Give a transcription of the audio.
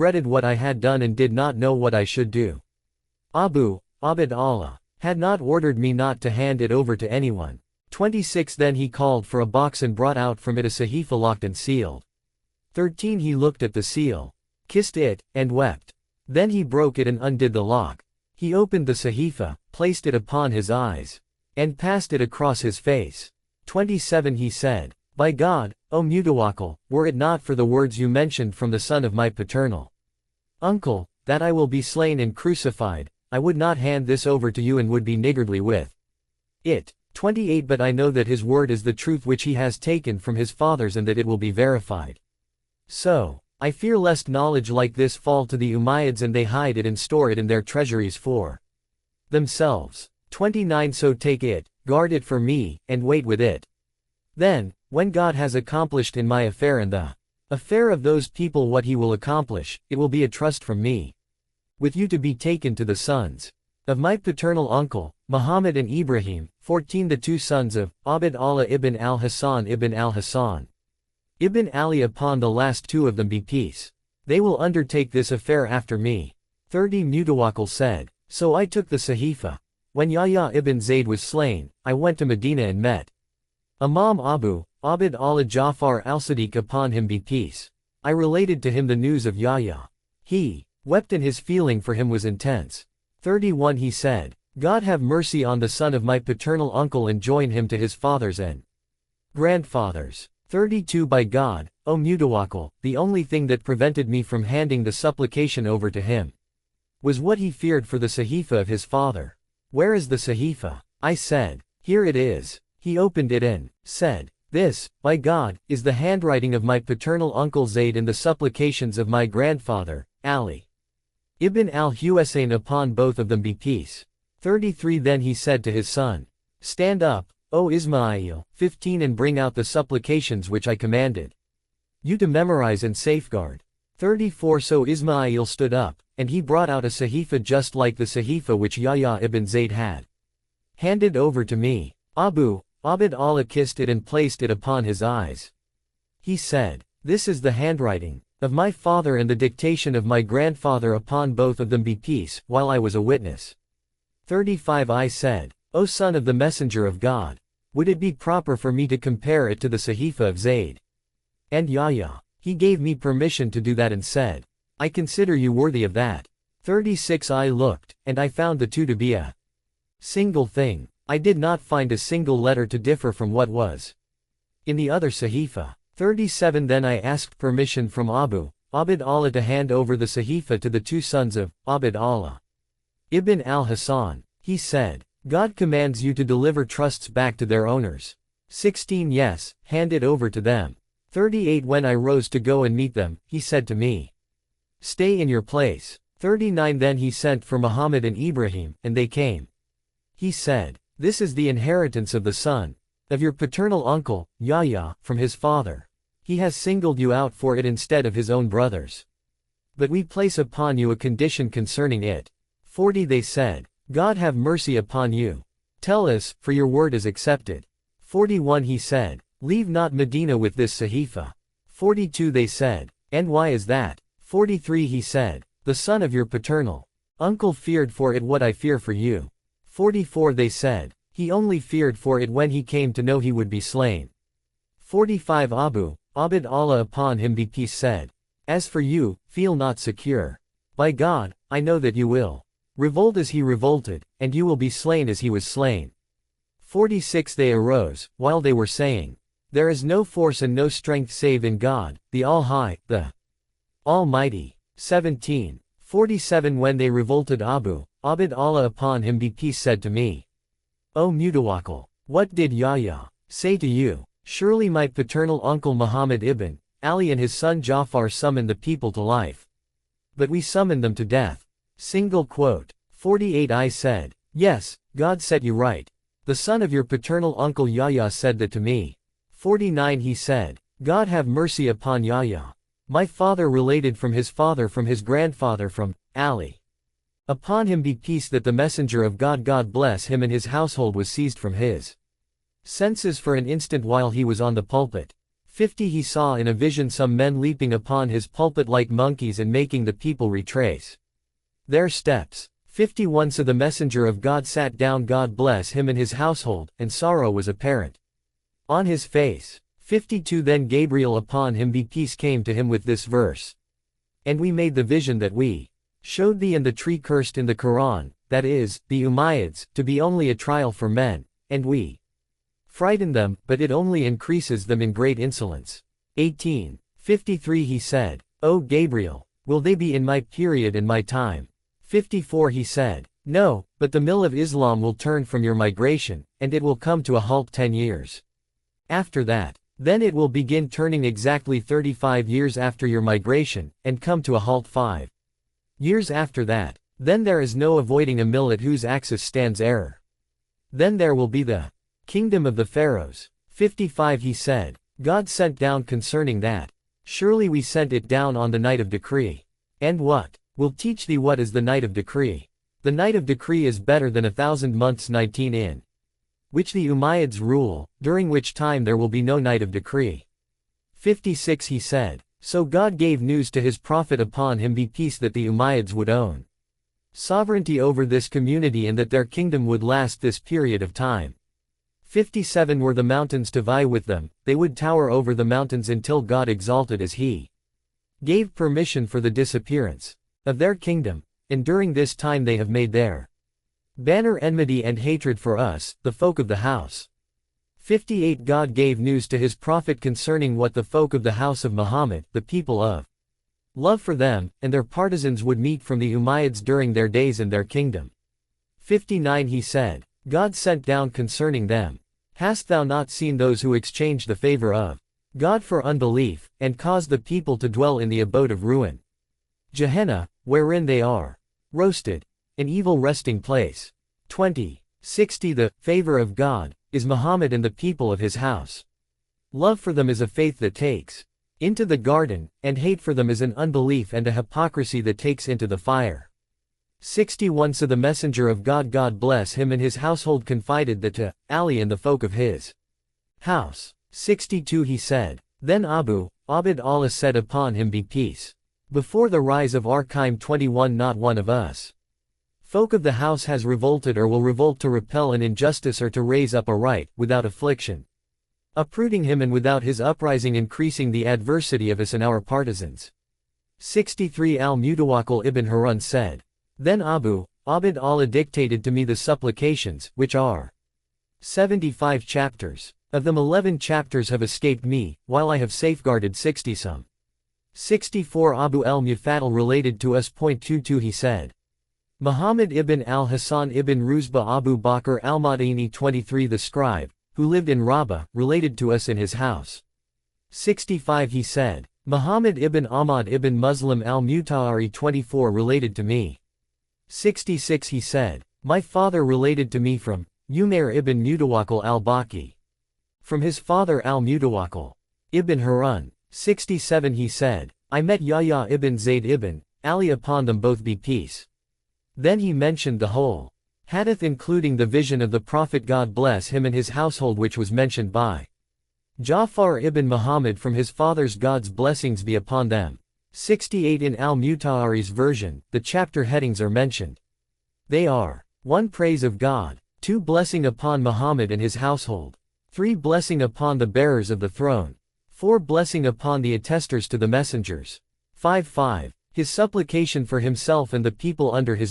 regretted what I had done and did not know what I should do. Abu, Abd Allah, had not ordered me not to hand it over to anyone. 26 Then he called for a box and brought out from it a sahifa locked and sealed. 13 He looked at the seal, kissed it, and wept. Then he broke it and undid the lock. He opened the sahifa, placed it upon his eyes, and passed it across his face. 27 He said, By God, O Mutawakkil, were it not for the words you mentioned from the son of my paternal uncle, that I will be slain and crucified, I would not hand this over to you and would be niggardly with it. 28 But I know that his word is the truth which he has taken from his fathers and that it will be verified. So, I fear lest knowledge like this fall to the Umayyads and they hide it and store it in their treasuries for themselves. 29 So take it, guard it for me, and wait with it. Then, when God has accomplished in my affair and the affair of those people what he will accomplish, it will be a trust from me with you to be taken to the sons of my paternal uncle, Muhammad and Ibrahim. 14 The two sons of Abd Allah ibn al-Hasan ibn al-Hasan ibn Ali, upon the last two of them be peace. They will undertake this affair after me. 30 Mutawakkil said, So I took the sahifa. When Yahya ibn Zayd was slain, I went to Medina and met Imam Abu, Abd Allah Ja'far al-Sadiq, upon him be peace. I related to him the news of Yahya. He wept and his feeling for him was intense. 31 He said, God have mercy on the son of my paternal uncle and join him to his fathers and grandfathers. 32 By God, O Mutawakkil, the only thing that prevented me from handing the supplication over to him was what he feared for the sahifa of his father. Where is the sahifa? I said, Here it is. He opened it and said, This, by God, is the handwriting of my paternal uncle Zayd and the supplications of my grandfather, Ali ibn al-Husayn, upon both of them be peace. 33 Then he said to his son, Stand up, O Ismail. 15 And bring out the supplications which I commanded you to memorize and safeguard. 34 So Ismail stood up, and he brought out a sahifa just like the sahifa which Yahya ibn Zayd had handed over to me. Abu, Abd Allah kissed it and placed it upon his eyes. He said, This is the handwriting of my father and the dictation of my grandfather, upon both of them be peace, while I was a witness. 35 I said, O son of the messenger of God, would it be proper for me to compare it to the sahifa of Zayd and Yahya? He gave me permission to do that and said, I consider you worthy of that. 36 I looked, and I found the two to be a single thing. I did not find a single letter to differ from what was in the other sahifa. 37 Then I asked permission from Abu, Abd Allah to hand over the sahifa to the two sons of Abd Allah ibn al-Hasan. He said, God commands you to deliver trusts back to their owners. 16 Yes, hand it over to them. 38 When I rose to go and meet them, he said to me, Stay in your place. 39 Then he sent for Muhammad and Ibrahim, and they came. He said, This is the inheritance of the son of your paternal uncle, Yahya, from his father. He has singled you out for it instead of his own brothers. But we place upon you a condition concerning it. 40 They said, God have mercy upon you. Tell us, for your word is accepted. 41 He said, Leave not Medina with this sahifa. 42 They said, And why is that? 43 He said, The son of your paternal uncle feared for it what I fear for you. 44 They said, He only feared for it when he came to know he would be slain. 45 Abu, Abd Allah upon him be peace said, As for you, feel not secure. By God, I know that you will revolt as he revolted, and you will be slain as he was slain. 46 They arose, while they were saying, There is no force and no strength save in God, the All-High, the Almighty. 17. 47 When they revolted Abu, Abd Allah upon him be peace said to me, O Mutawakkil, what did Yahya say to you? Surely my paternal uncle Muhammad ibn Ali and his son Ja'far summoned the people to life. But we summoned them to death. Single quote. 48 I said, Yes, God set you right. The son of your paternal uncle Yahya said that to me. 49 He said, God have mercy upon Yahya. My father related from his father from his grandfather from Ali. Upon him be peace that the messenger of God bless him and his household was seized from his senses for an instant while he was on the pulpit. 50 He saw in a vision some men leaping upon his pulpit like monkeys and making the people retrace their steps. 51 So the messenger of God sat down, God bless him and his household, and sorrow was apparent on his face. 52 Then Gabriel upon him be peace came to him with this verse. And we made the vision that we showed thee and the tree cursed in the Quran, that is, the Umayyads, to be only a trial for men, and we frighten them, but it only increases them in great insolence. 18. 53 He said, O Gabriel, will they be in my period and my time? 54 He said, no, but the mill of Islam will turn from your migration, and it will come to a halt 10 years. After that, then it will begin turning exactly 35 years after your migration, and come to a halt 5 years after that. Then there is no avoiding a mill at whose axis stands error. Then there will be the kingdom of the pharaohs. 55 He said, God sent down concerning that. Surely we sent it down on the night of decree. And what? Will teach thee what is the night of decree. The night of decree is better than 1,000 months 19 in which the Umayyads rule, during which time there will be no night of decree. 56 He said, so God gave news to his prophet upon him be peace that the Umayyads would own sovereignty over this community and that their kingdom would last this period of time. 57 Were the mountains to vie with them, they would tower over the mountains until God exalted as he gave permission for the disappearance of their kingdom, and during this time they have made their banner enmity and hatred for us, the folk of the house. 58 God gave news to his prophet concerning what the folk of the house of Muhammad, the people of love for them, and their partisans would meet from the Umayyads during their days and their kingdom. 59 He said, God sent down concerning them. Hast thou not seen those who exchange the favor of God for unbelief, and cause the people to dwell in the abode of ruin? Gehenna, wherein they are roasted, an evil resting place. 20. 60 The favor of God is Muhammad and the people of his house. Love for them is a faith that takes into the garden, and hate for them is an unbelief and a hypocrisy that takes into the fire. 61 So the messenger of God, God bless him and his household, confided that to Ali and the folk of his house. 62 He said, then Abu Abd Allah said upon him be peace. Before the rise of Archaim 21 Not one of us folk of the house has revolted or will revolt to repel an injustice or to raise up a right, without affliction uprooting him and without his uprising increasing the adversity of us and our partisans. 63 Al-Mutawakkil ibn Harun said, then Abu Abd Allah dictated to me the supplications, which are 75 chapters. Of them 11 chapters have escaped me, while I have safeguarded 60 some. 64 Abu al-Mufaddal related to us. 22 He said, Muhammad ibn al-Hasan ibn Ruzba Abu Bakr al-Madini 23 The scribe, who lived in Rabbah, related to us in his house. 65 He said, Muhammad ibn Ahmad ibn Muslim al-Mutahari 24 related to me. 66 He said, my father related to me from Umair ibn Mutawakkil al-Baqi. From his father al-Mutawakkil ibn Harun. 67 He said, I met Yahya ibn Zayd ibn Ali upon them both be peace. Then he mentioned the whole hadith including the vision of the Prophet God bless him and his household which was mentioned by Ja'far ibn Muhammad from his fathers God's blessings be upon them. 68 In al-Mutahari's version, the chapter headings are mentioned. They are 1 Praise of God, 2 Blessing upon Muhammad and his household, 3 Blessing upon the bearers of the throne, 4 Blessing upon the attestors to the messengers, 5 His supplication for himself and the people under his